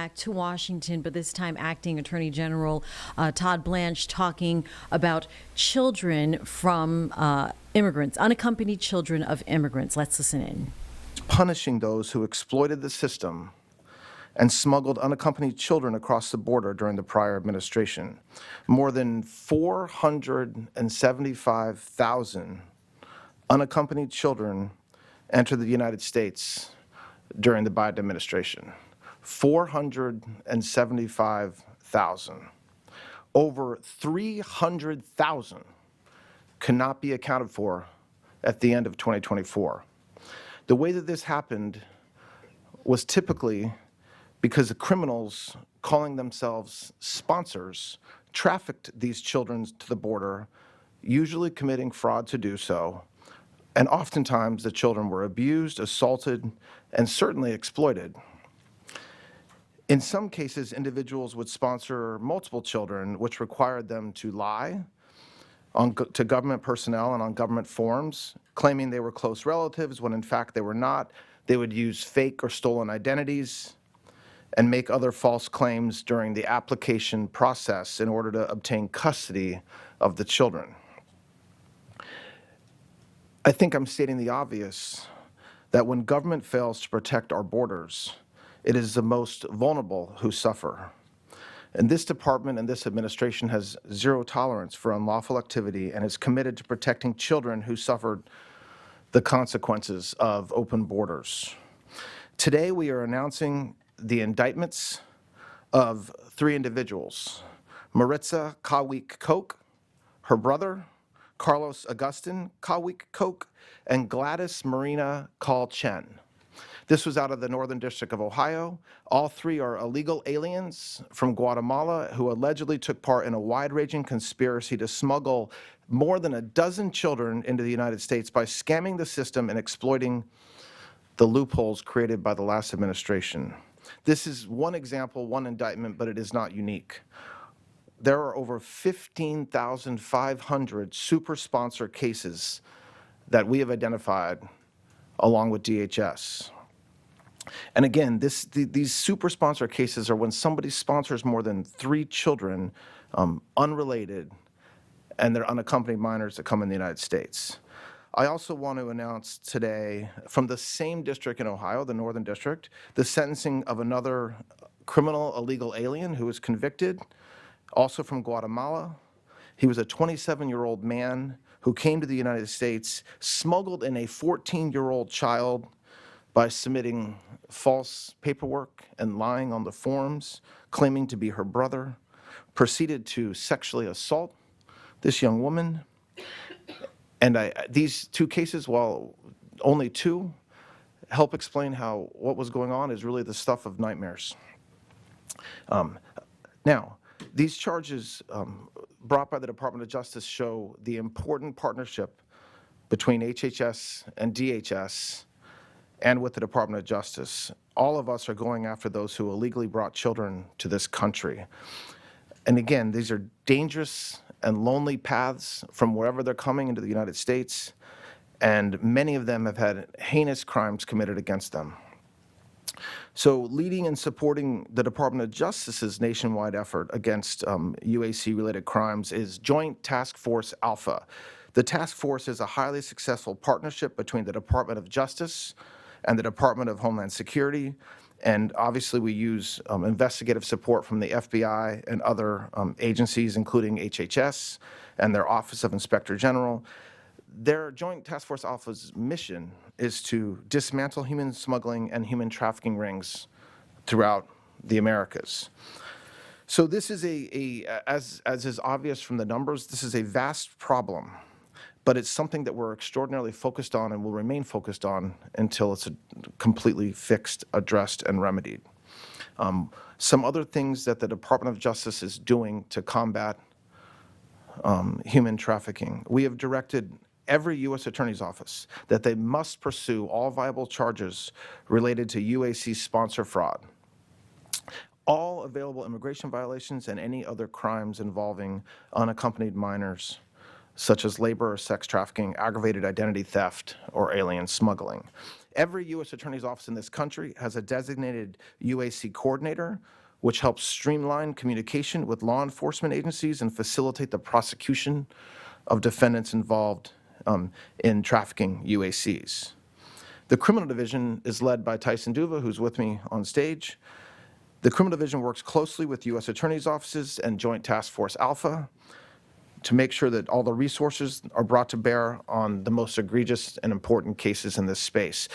Back to Washington, but this time Acting Attorney General Todd Blanche talking about children from immigrants, unaccompanied children of immigrants. Let's listen in. Punishing those who exploited the system and smuggled unaccompanied children across the border during the prior administration. More than 475,000 unaccompanied children entered the United States during the Biden administration. 475,000. Over 300,000 cannot be accounted for at the end of 2024. The way that this happened was typically because the criminals calling themselves sponsors trafficked these children to the border, usually committing fraud to do so, and oftentimes the children were abused, assaulted, and certainly exploited. In some cases, individuals would sponsor multiple children, which required them to lie to government personnel and on government forms, claiming they were close relatives when in fact they were not. They would use fake or stolen identities and make other false claims during the application process in order to obtain custody of the children. I think I'm stating the obvious that when government fails to protect our borders, it is the most vulnerable who suffer. And this department and this administration has zero tolerance for unlawful activity and is committed to protecting children who suffered the consequences of open borders. Today, we are announcing the indictments of 3 individuals: Maritza Kawik Koch, her brother, Carlos Agustin Kawik Koch, and Gladys Marina Call Chen. This was out of the Northern District of Ohio. All 3 are illegal aliens from Guatemala who allegedly took part in a wide-ranging conspiracy to smuggle more than a dozen children into the United States by scamming the system and exploiting the loopholes created by the last administration. This is one example, one indictment, but it is not unique. There are over 15,500 super sponsor cases that we have identified along with DHS. And again, these super sponsor cases are when somebody sponsors more than 3 children, unrelated, and they're unaccompanied minors that come in the United States. I also want to announce today from the same district in Ohio, the Northern District, the sentencing of another criminal illegal alien who was convicted, also from Guatemala. He was a 27-year-old man who came to the United States, smuggled in a 14-year-old child by submitting false paperwork and lying on the forms, claiming to be her brother, proceeded to sexually assault this young woman. And these 2 cases, while only 2, help explain how what was going on is really the stuff of nightmares. Now, these charges brought by the Department of Justice show the important partnership between HHS and DHS and with the Department of Justice. All of us are going after those who illegally brought children to this country. And again, these are dangerous and lonely paths from wherever they're coming into the United States, and many of them have had heinous crimes committed against them. So leading and supporting the Department of Justice's nationwide effort against UAC-related crimes is Joint Task Force Alpha. The task force is a highly successful partnership between the Department of Justice and the Department of Homeland Security, and obviously we use investigative support from the FBI and other agencies, including HHS and their Office of Inspector General. Their Joint Task Force Alpha's mission is to dismantle human smuggling and human trafficking rings throughout the Americas. So this is as is obvious from the numbers, this is a vast problem, but it's something that we're extraordinarily focused on and will remain focused on until it's completely fixed, addressed, and remedied. Some other things that the Department of Justice is doing to combat human trafficking. We have directed every U.S. Attorney's Office that they must pursue all viable charges related to UAC sponsor fraud, all available immigration violations, and any other crimes involving unaccompanied minors, such as labor or sex trafficking, aggravated identity theft, or alien smuggling. Every U.S. Attorney's Office in this country has a designated UAC coordinator, which helps streamline communication with law enforcement agencies and facilitate the prosecution of defendants involved in trafficking UACs. The criminal division is led by Tyson Duva, who's with me on stage. The criminal division works closely with U.S. Attorney's offices and Joint Task Force Alpha to make sure that all the resources are brought to bear on the most egregious and important cases in this space.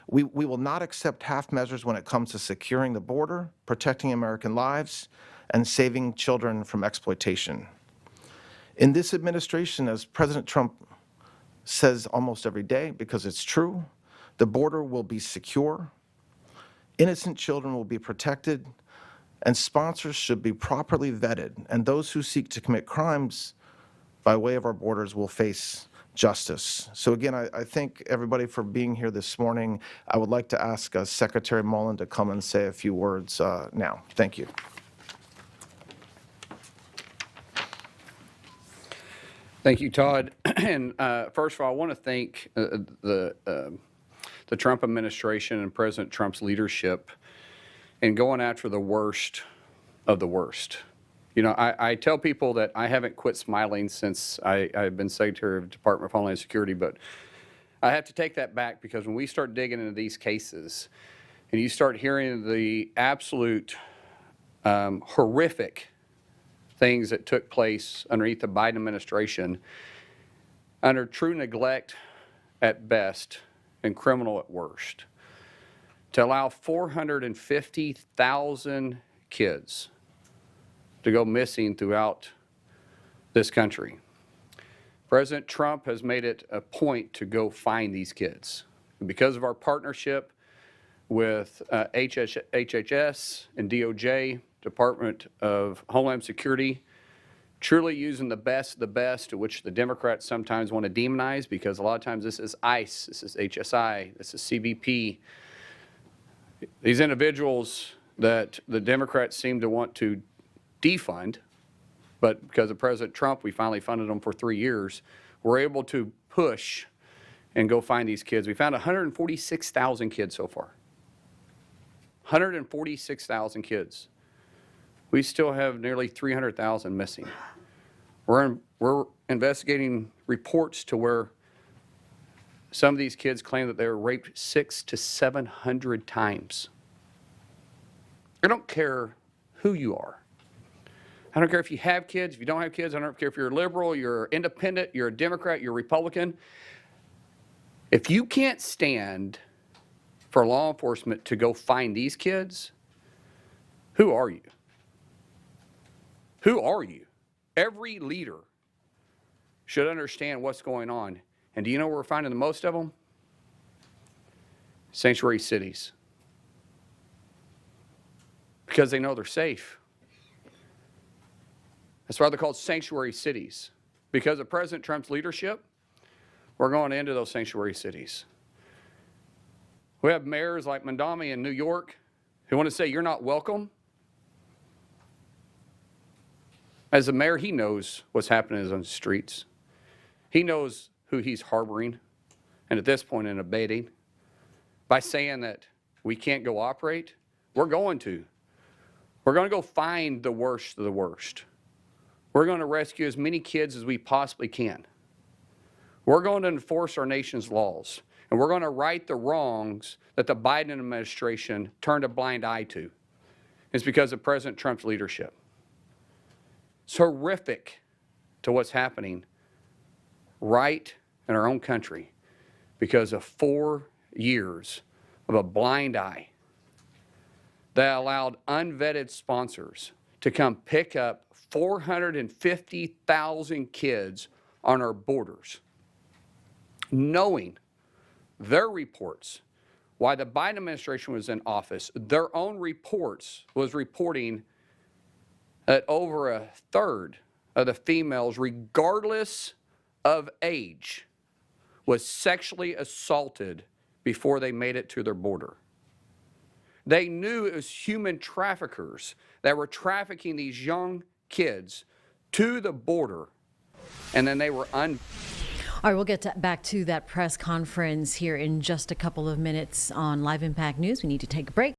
We will not accept half measures when it comes to securing the border, protecting American lives, and saving children from exploitation. In this administration, as President Trump says almost every day, because it's true, the border will be secure, innocent children will be protected, and sponsors should be properly vetted, and those who seek to commit crimes by way of our borders will face justice. So again, I thank everybody for being here this morning. I would like to ask Secretary Mullen to come and say a few words now. Thank you. Thank you, Todd. And first of all, I want to thank the Trump administration and President Trump's leadership in going after the worst of the worst. You know, I tell people that I haven't quit smiling since I've been Secretary of the Department of Homeland Security, but I have to take that back, because when we start digging into these cases and you start hearing the absolute horrific things that took place underneath the Biden administration, under true neglect at best and criminal at worst, to allow 450,000 kids to go missing throughout this country. President Trump has made it a point to go find these kids. And because of our partnership with HHS and DOJ, Department of Homeland Security, truly using the best, which the Democrats sometimes want to demonize, because a lot of times this is ICE, this is HSI, this is CBP. These individuals that the Democrats seem to want to defund, but because of President Trump, we finally funded them for 3 years. We're able to push and go find these kids. We found 146,000 kids so far. 146,000 kids. We still have nearly 300,000 missing. We're investigating reports to where some of these kids claim that they were raped 600 to 700 times. I don't care who you are. I don't care if you have kids, if you don't have kids. I don't care if you're a liberal, you're independent, you're a Democrat, you're a Republican. If you can't stand for law enforcement to go find these kids, who are you? Who are you? Every leader should understand what's going on. And do you know where we're finding the most of them? Sanctuary cities. Because they know they're safe. That's why they're called sanctuary cities. Because of President Trump's leadership, we're going into those sanctuary cities. We have mayors like Mandami in New York who want to say you're not welcome. As a mayor, he knows what's happening on the streets. He knows who he's harboring, and at this point in abating. By saying that we can't go operate, we're going to. We're going to go find the worst of the worst. We're going to rescue as many kids as we possibly can. We're going to enforce our nation's laws, and we're going to right the wrongs that the Biden administration turned a blind eye to. It's because of President Trump's leadership. It's horrific to what's happening right in our own country because of 4 years of a blind eye that allowed unvetted sponsors to come pick up 450,000 kids on our borders, knowing their reports, while the Biden administration was in office, their own reports was reporting that over a third of the females, regardless of age, was sexually assaulted before they made it to their border. They knew it was human traffickers that were trafficking these young kids to the border And then they were All right, we'll get back to that press conference here in just a couple of minutes on Live Impact News. We need to take a break.